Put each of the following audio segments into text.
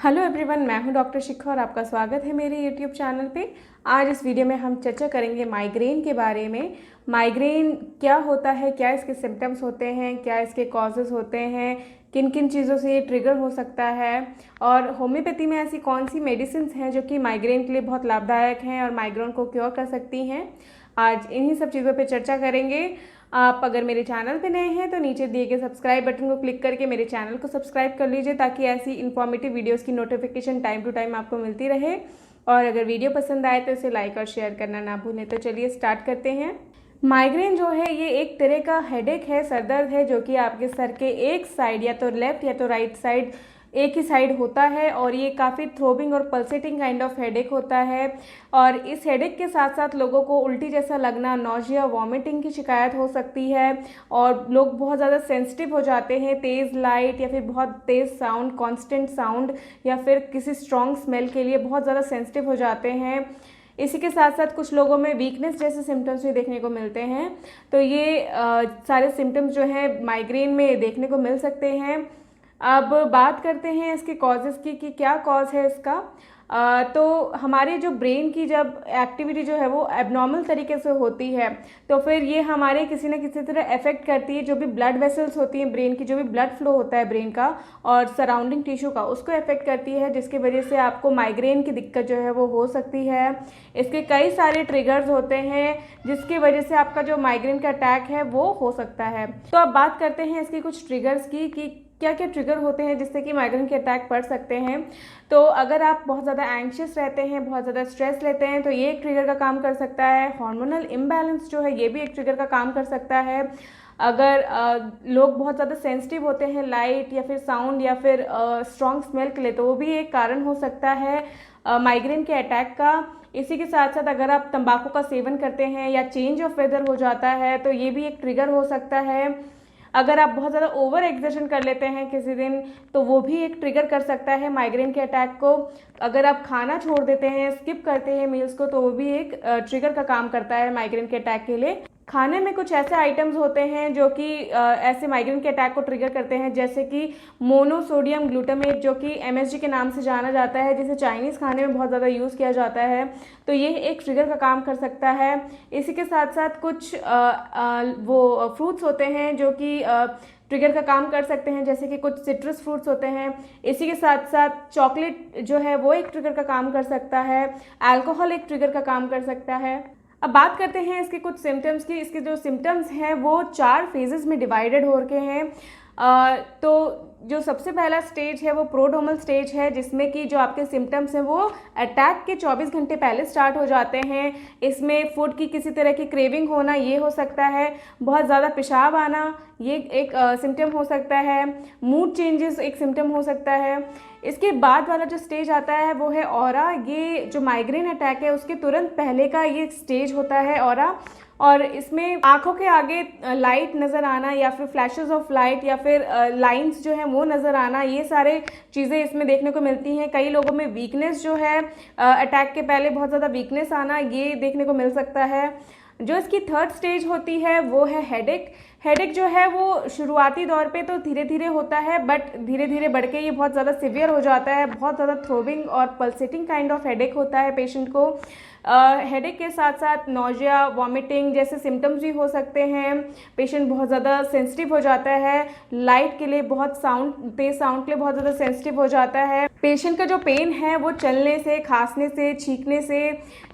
Hello everyone, मैं हूं doctor शिखा और आपका स्वागत है मेरे यूट्यूब चैनल पे। आज इस वीडियो में हम चर्चा करेंगे माइग्रेन के बारे में। माइग्रेन क्या होता है, क्या इसके सिम्टम्स होते हैं, क्या इसके कॉजेज़ होते हैं, किन किन चीज़ों से ये ट्रिगर हो सकता है और होम्योपैथी में ऐसी कौन सी मेडिसिन्स हैं जो कि माइग्रेन के लिए बहुत लाभदायक हैं और माइग्रेन को क्योर कर सकती हैं। आज इन्हीं सब चीज़ों पे चर्चा करेंगे। आप अगर मेरे चैनल पे नए हैं तो नीचे दिए गए सब्सक्राइब बटन को क्लिक करके मेरे चैनल को सब्सक्राइब कर लीजिए ताकि ऐसी इन्फॉर्मेटिव वीडियोस की नोटिफिकेशन टाइम टू टाइम आपको मिलती रहे। और अगर वीडियो पसंद आए तो इसे लाइक और शेयर करना ना भूलें। तो चलिए स्टार्ट करते हैं। माइग्रेन जो है ये एक तरह का हेडेक है, सरदर्द है जो कि आपके सर के एक साइड या तो लेफ्ट या तो राइट साइड एक ही साइड होता है और ये काफ़ी थ्रोबिंग और पल्सेटिंग काइंड ऑफ हेडेक होता है। और इस हेडेक के साथ साथ लोगों को उल्टी जैसा लगना, नौजिया, वॉमिटिंग की शिकायत हो सकती है और लोग बहुत ज़्यादा सेंसिटिव हो जाते हैं तेज़ लाइट या फिर बहुत तेज़ साउंड, कांस्टेंट साउंड या फिर किसी स्ट्रॉन्ग स्मेल के लिए बहुत ज़्यादा सेंसिटिव हो जाते हैं। इसी के साथ साथ कुछ लोगों में वीकनेस जैसे सिम्टम्स भी देखने को मिलते हैं। तो ये सारे सिम्टम्स जो हैं माइग्रेन में देखने को मिल सकते हैं। अब बात करते हैं इसके कॉजेज़ की कि क्या कॉज है इसका। तो हमारे जो ब्रेन की जब एक्टिविटी जो है वो एबनॉर्मल तरीके से होती है तो फिर ये हमारे किसी न किसी तरह अफेक्ट करती है। जो भी ब्लड वेसल्स होती हैं ब्रेन की, जो भी ब्लड फ्लो होता है ब्रेन का और सराउंडिंग टिश्यू का, उसको अफेक्ट करती है, जिसकी वजह से आपको माइग्रेन की दिक्कत जो है वो हो सकती है। इसके कई सारे ट्रिगर्स होते हैं जिसकी वजह से आपका जो माइग्रेन का अटैक है वो हो सकता है। तो अब बात करते हैं इसके कुछ ट्रिगर्स की कि क्या क्या ट्रिगर होते हैं जिससे कि माइग्रेन के अटैक पड़ सकते हैं। तो अगर आप बहुत ज़्यादा एंग्शियस रहते हैं, बहुत ज़्यादा स्ट्रेस लेते हैं तो ये एक ट्रिगर का काम कर सकता है। हार्मोनल इम्बैलेंस जो है ये भी एक ट्रिगर का काम कर सकता है। अगर लोग बहुत ज़्यादा सेंसिटिव होते हैं लाइट या फिर साउंड या फिर स्ट्रॉन्ग स्मेल के लिए तो वो भी एक कारण हो सकता है माइग्रेन के अटैक का। इसी के साथ साथ अगर आप तंबाकू का सेवन करते हैं या चेंज ऑफ वेदर हो जाता है तो ये भी एक ट्रिगर हो सकता है। अगर आप बहुत ज़्यादा ओवर एक्सर्शन कर लेते हैं किसी दिन तो वो भी एक ट्रिगर कर सकता है माइग्रेन के अटैक को। अगर आप खाना छोड़ देते हैं, स्किप करते हैं मील्स को, तो वो भी एक ट्रिगर का काम करता है माइग्रेन के अटैक के लिए। खाने में कुछ ऐसे आइटम्स होते हैं जो कि ऐसे माइग्रेन के अटैक को ट्रिगर करते हैं, जैसे कि मोनोसोडियम ग्लूटामेट जो कि MSG के नाम से जाना जाता है, जिसे चाइनीज़ खाने में बहुत ज़्यादा यूज़ किया जाता है। तो ये एक ट्रिगर का काम कर सकता है। इसी के साथ साथ कुछ वो फ्रूट्स होते हैं जो कि ट्रिगर का काम कर सकते हैं, जैसे कि कुछ सिट्रस फ्रूट्स होते हैं। इसी के साथ साथ चॉकलेट जो है वो एक ट्रिगर का काम कर सकता है। अल्कोहल एक ट्रिगर का काम कर सकता है। अब बात करते हैं इसके कुछ सिम्टम्स की। इसके जो सिम्टम्स हैं वो 4 फेजेस में डिवाइडेड हो रखे हैं। तो जो सबसे पहला स्टेज है वो प्रोड्रोमल स्टेज है, जिसमें कि जो आपके सिम्टम्स हैं वो अटैक के 24 घंटे पहले स्टार्ट हो जाते हैं। इसमें फूड की किसी तरह की क्रेविंग होना ये हो सकता है, बहुत ज़्यादा पेशाब आना ये एक सिम्टम हो सकता है, मूड चेंजेस एक सिम्टम हो सकता है। इसके बाद वाला जो स्टेज आता है वो है ऑरा। ये जो माइग्रेन अटैक है उसके तुरंत पहले का ये स्टेज होता है ऑरा। और इसमें आंखों के आगे लाइट नज़र आना या फिर फ्लैशेस ऑफ लाइट या फिर लाइंस जो है वो नज़र आना, ये सारे चीज़ें इसमें देखने को मिलती हैं। कई लोगों में वीकनेस जो है अटैक के पहले बहुत ज़्यादा वीकनेस आना ये देखने को मिल सकता है। जो इसकी थर्ड स्टेज होती है वो है हेडेक। हेडेक जो है वो शुरुआती दौर पे तो धीरे धीरे होता है, बट धीरे धीरे बढ़ के ये बहुत ज़्यादा सिवियर हो जाता है। बहुत ज़्यादा थ्रोबिंग और पल्सेटिंग काइंड ऑफ हेडेक होता है पेशेंट को। हेडेक के साथ साथ नौजिया, वॉमिटिंग जैसे सिम्टम्स भी हो सकते हैं। पेशेंट बहुत ज़्यादा सेंसिटिव हो जाता है लाइट के लिए, बहुत तेज़ साउंड के लिए बहुत ज़्यादा सेंसिटिव हो जाता है। पेशेंट का जो पेन है वो चलने से, खांसने से, छींकने से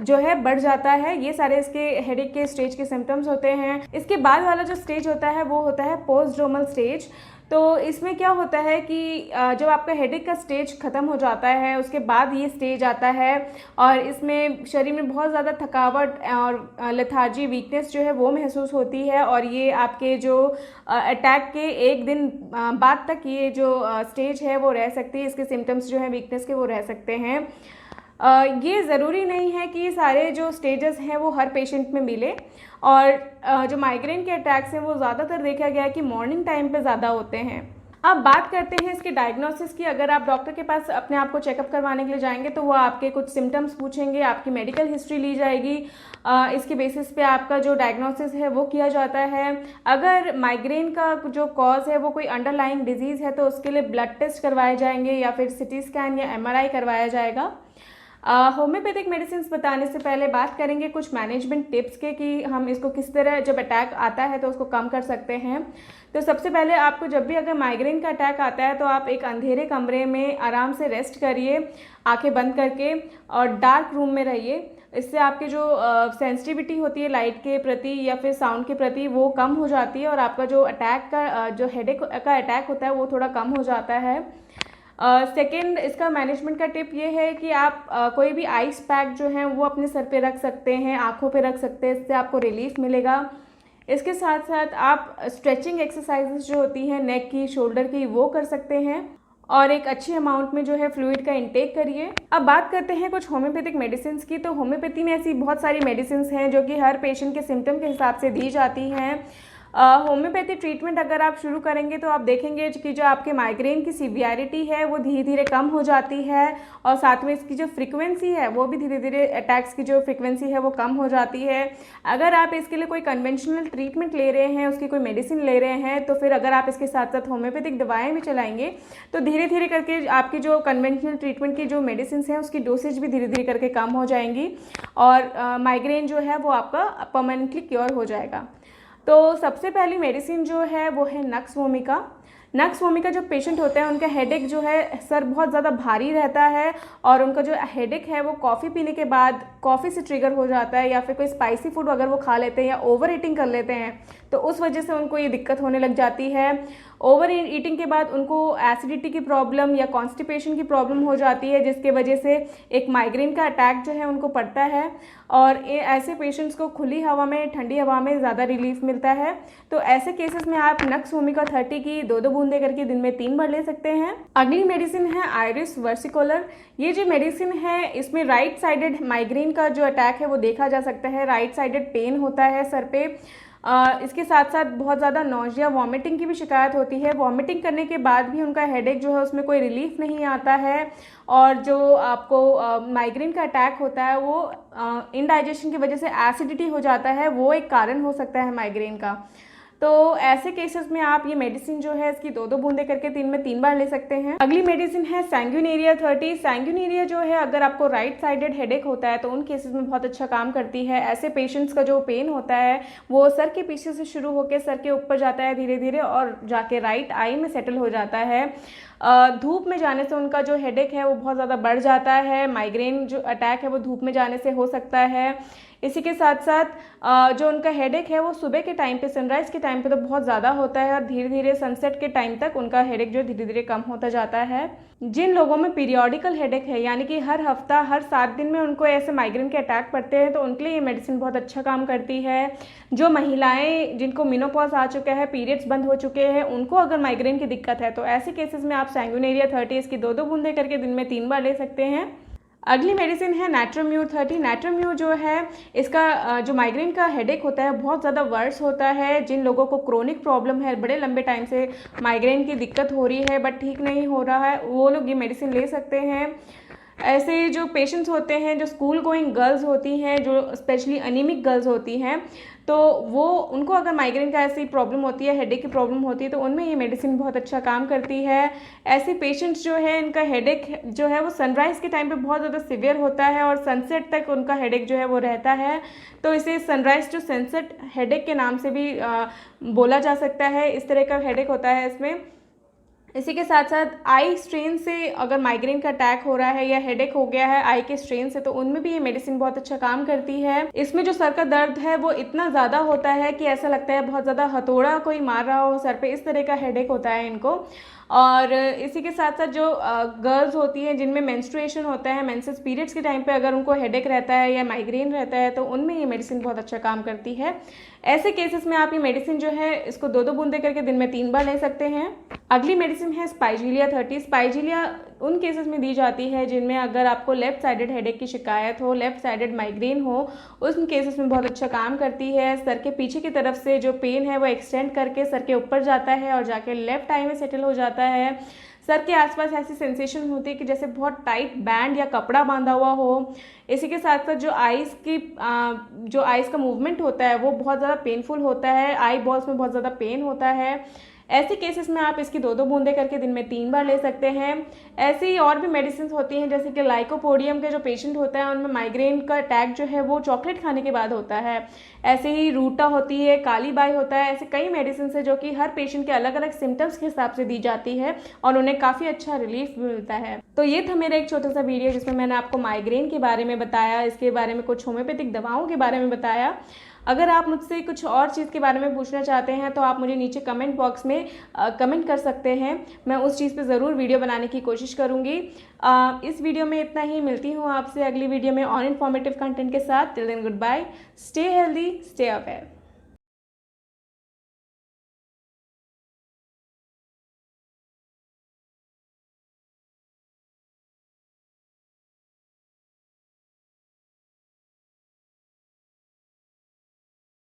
जो है बढ़ जाता है। ये सारे इसके हेडेक के स्टेज के सिम्टम्स होते हैं। इसके बाद वाला जो स्टेज होता है वो होता है पोस्ट्रोमल स्टेज। तो इसमें क्या होता है कि जब आपका हेडेक का स्टेज ख़त्म हो जाता है उसके बाद ये स्टेज आता है और इसमें शरीर में बहुत ज़्यादा थकावट और लेथार्जी, वीकनेस जो है वो महसूस होती है। और ये आपके जो अटैक के एक दिन बाद तक ये जो स्टेज है वो रह सकती है। इसके सिम्टम्स जो हैं वीकनेस के वो रह सकते हैं। ये ज़रूरी नहीं है कि ये सारे जो स्टेजेस हैं वो हर पेशेंट में मिले। और जो माइग्रेन के अटैक्स हैं वो ज़्यादातर देखा गया है कि मॉर्निंग टाइम पे ज़्यादा होते हैं। अब बात करते हैं इसके डायग्नोसिस की। अगर आप डॉक्टर के पास अपने आप को चेकअप करवाने के लिए जाएंगे तो वो आपके कुछ सिम्टम्स पूछेंगे, आपकी मेडिकल हिस्ट्री ली जाएगी, इसके बेसिस पे आपका जो डायग्नोसिस है वो किया जाता है। अगर माइग्रेन का जो कॉज है वो कोई अंडरलाइंग डिजीज़ है तो उसके लिए ब्लड टेस्ट करवाए जाएंगे या फिर सिटी स्कैन या MRI करवाया जाएगा। होम्योपैथिक मेडिसिन बताने से पहले बात करेंगे कुछ मैनेजमेंट टिप्स के कि हम इसको किस तरह जब अटैक आता है तो उसको कम कर सकते हैं। तो सबसे पहले आपको जब भी अगर माइग्रेन का अटैक आता है तो आप एक अंधेरे कमरे में आराम से रेस्ट करिए, आंखें बंद करके, और डार्क रूम में रहिए। इससे आपकी जो सेंसिटिविटी होती है लाइट के प्रति या फिर साउंड के प्रति वो कम हो जाती है और आपका जो अटैक का जो हेडेक का अटैक होता है वो थोड़ा कम हो जाता है। सेकेंड, इसका मैनेजमेंट का टिप ये है कि आप कोई भी आइस पैक जो है वो अपने सर पे रख सकते हैं, आँखों पे रख सकते हैं, इससे आपको रिलीफ मिलेगा। इसके साथ साथ आप स्ट्रेचिंग एक्सरसाइजेस जो होती हैं नेक की, शोल्डर की, वो कर सकते हैं और एक अच्छी अमाउंट में जो है फ्लूइड का इंटेक करिए। अब बात करते हैं कुछ होम्योपैथिक मेडिसिन की। तो होम्योपैथी में ऐसी बहुत सारी मेडिसिन हैं जो कि हर पेशेंट के सिम्टम के हिसाब से दी जाती हैं। होम्योपैथी ट्रीटमेंट अगर आप शुरू करेंगे तो आप देखेंगे कि जो आपके माइग्रेन की सीवियरिटी है वो धीरे धीरे कम हो जाती है और साथ में इसकी जो फ्रीक्वेंसी है वो भी धीरे धीरे, अटैक्स की जो फ्रीक्वेंसी है वो कम हो जाती है। अगर आप इसके लिए कोई कन्वेंशनल ट्रीटमेंट ले रहे हैं, उसकी कोई मेडिसिन ले रहे हैं, तो फिर अगर आप इसके साथ साथ होम्योपैथिक दवाएँ भी चलाएंगे तो धीरे धीरे करके आपकी जो कन्वेंशनल ट्रीटमेंट की जो मेडिसिन हैं उसकी डोसेज भी धीरे धीरे करके कम हो जाएंगी और माइग्रेन जो है वो आपका परमानेंटली क्योर हो जाएगा। तो सबसे पहली मेडिसिन जो है वो है नक्स वोमिका। नक्स वोमिका जो पेशेंट होते हैं उनका हेडेक जो है, सर बहुत ज़्यादा भारी रहता है और उनका जो हेडेक है वो कॉफ़ी पीने के बाद, कॉफ़ी से ट्रिगर हो जाता है या फिर कोई स्पाइसी फूड अगर वो खा लेते हैं या ओवर ईटिंग कर लेते हैं तो उस वजह से उनको ये दिक्कत होने लग जाती है। ओवर ईटिंग के बाद उनको एसिडिटी की प्रॉब्लम या कॉन्स्टिपेशन की प्रॉब्लम हो जाती है जिसके वजह से एक माइग्रेन का अटैक जो है उनको पड़ता है और ऐसे पेशेंट्स को खुली हवा में, ठंडी हवा में ज़्यादा रिलीफ मिलता है। तो ऐसे केसेस में आप नक्स वोमिका 30 की 2-2 बूंदे करके दिन में 3 बार ले सकते हैं। अगली मेडिसिन है आइरिस वर्सिकोलर। ये जो मेडिसिन है इसमें राइट साइडेड माइग्रेन का जो अटैक है वो देखा जा सकता है, राइट साइडेड पेन होता है सर पे। इसके साथ साथ बहुत ज़्यादा नौजिया, वॉमिटिंग की भी शिकायत होती है। वॉमिटिंग करने के बाद भी उनका हेडेक जो है उसमें कोई रिलीफ नहीं आता है और जो आपको माइग्रेन का अटैक होता है वो इनडाइजेशन की वजह से एसिडिटी हो जाता है, वो एक कारण हो सकता है माइग्रेन का। तो ऐसे केसेस में आप ये मेडिसिन जो है इसकी 2-2 बूंदे करके दिन में 3 बार ले सकते हैं। अगली मेडिसिन है सैंग्यूनेरिया 30। सैंग्यूनेरिया जो है अगर आपको राइट साइडेड हेडेक होता है तो उन केसेस में बहुत अच्छा काम करती है। ऐसे पेशेंट्स का जो पेन होता है वो सर के पीछे से शुरू होकर सर के ऊपर जाता है धीरे धीरे और जाके राइट आई में सेटल हो जाता है। धूप में जाने से उनका जो हेडेक है वो बहुत ज़्यादा बढ़ जाता है। माइग्रेन जो अटैक है वो धूप में जाने से हो सकता है। इसी के साथ साथ जो उनका हेडेक है वो सुबह के टाइम पे, सनराइज़ के टाइम पे तो बहुत ज़्यादा होता है और धीरे धीरे सनसेट के टाइम तक उनका हेडेक जो धीरे धीरे कम होता जाता है। जिन लोगों में पीरियोडिकल हेडेक है यानी कि हर हफ्ता, हर 7 दिन में उनको ऐसे माइग्रेन के अटैक पड़ते हैं तो उनके लिए ये मेडिसिन बहुत अच्छा काम करती है। जो महिलाएं जिनको मेनोपॉज आ चुका है, पीरियड्स बंद हो चुके हैं, उनको अगर माइग्रेन की दिक्कत है तो ऐसे केसेस में आप सैंग्यूनेरिया 30 इसकी 2-2 बूंदे करके दिन में 3 बार ले सकते हैं। अगली मेडिसिन है नाट्रोम्यूर 30। नाट्रोम्यूर जो है इसका जो माइग्रेन का हेडेक होता है बहुत ज़्यादा वर्स होता है। जिन लोगों को क्रोनिक प्रॉब्लम है, बड़े लंबे टाइम से माइग्रेन की दिक्कत हो रही है बट ठीक नहीं हो रहा है, वो लोग ये मेडिसिन ले सकते हैं। ऐसे जो पेशेंट्स होते हैं, जो स्कूल गोइंग गर्ल्स होती हैं, जो स्पेशली अनीमिक गर्ल्स होती हैं, तो वो उनको अगर माइग्रेन का ऐसी प्रॉब्लम होती है, हेडेक की प्रॉब्लम होती है तो उनमें ये मेडिसिन बहुत अच्छा काम करती है। ऐसे पेशेंट्स जो है इनका हेडेक जो है वो सनराइज़ के टाइम पे बहुत ज़्यादा सिवियर होता है और सनसेट तक उनका हेडेक जो है वो रहता है, तो इसे सनराइज़ टू सनसेट हेडेक के नाम से भी बोला जा सकता है। इस तरह का हेडेक होता है इसमें। इसी के साथ साथ आई स्ट्रेन से अगर माइग्रेन का अटैक हो रहा है या हेडेक हो गया है आई के स्ट्रेन से तो उनमें भी ये मेडिसिन बहुत अच्छा काम करती है। इसमें जो सर का दर्द है वो इतना ज़्यादा होता है कि ऐसा लगता है बहुत ज़्यादा हथौड़ा कोई मार रहा हो सर पे, इस तरह का हेडेक होता है इनको। और इसी के साथ साथ जो गर्ल्स होती हैं जिनमें मेंस्ट्रुएशन होता है, मेंसेस पीरियड्स के टाइम पे अगर उनको हेडेक रहता है या माइग्रेन रहता है तो उनमें ये मेडिसिन बहुत अच्छा काम करती है। ऐसे केसेस में आप ये मेडिसिन जो है इसको 2-2 बूंदे करके दिन में 3 बार ले सकते हैं। अगली मेडिसिन है स्पाइजीलिया 30। स्पाइजीलिया उन केसेस में दी जाती है जिनमें अगर आपको लेफ़्ट साइडेड हेडेक की शिकायत हो, लेफ़्ट साइडेड माइग्रेन हो, उन केसेस में बहुत अच्छा काम करती है। सर के पीछे की तरफ से जो पेन है वो एक्सटेंड करके सर के ऊपर जाता है और जाके लेफ़्ट आई में सेटल हो जाता है। सर के आसपास ऐसी सेंसेशन होती है कि जैसे बहुत टाइट बैंड या कपड़ा बांधा हुआ हो। इसी के साथ साथ जो आइज़ का मूवमेंट होता है वो बहुत ज़्यादा पेनफुल होता है, आई बॉल्स में बहुत ज़्यादा पेन होता है। ऐसे केसेस में आप इसकी 2-2 बूंदें करके दिन में 3 बार ले सकते हैं। ऐसी ही और भी मेडिसिन होती हैं, जैसे कि लाइकोपोडियम के जो पेशेंट होता है उनमें माइग्रेन का अटैक जो है वो चॉकलेट खाने के बाद होता है। ऐसे ही रूटा होती है, काली बाई होता है, ऐसे कई मेडिसिन है जो कि हर पेशेंट के अलग अलग सिम्टम्स के हिसाब से दी जाती है और उन्हें काफ़ी अच्छा रिलीफ भी मिलता है। तो ये था मेरा एक छोटा सा वीडियो जिसमें मैंने आपको माइग्रेन के बारे में बताया, इसके बारे में कुछ होम्योपैथिक दवाओं के बारे में बताया। अगर आप मुझसे कुछ और चीज़ के बारे में पूछना चाहते हैं तो आप मुझे नीचे कमेंट बॉक्स में कमेंट कर सकते हैं। मैं उस चीज़ पे ज़रूर वीडियो बनाने की कोशिश करूँगी। इस वीडियो में इतना ही। मिलती हूँ आपसे अगली वीडियो में और इन्फॉर्मेटिव कंटेंट के साथ। Till then goodbye, stay healthy, stay aware.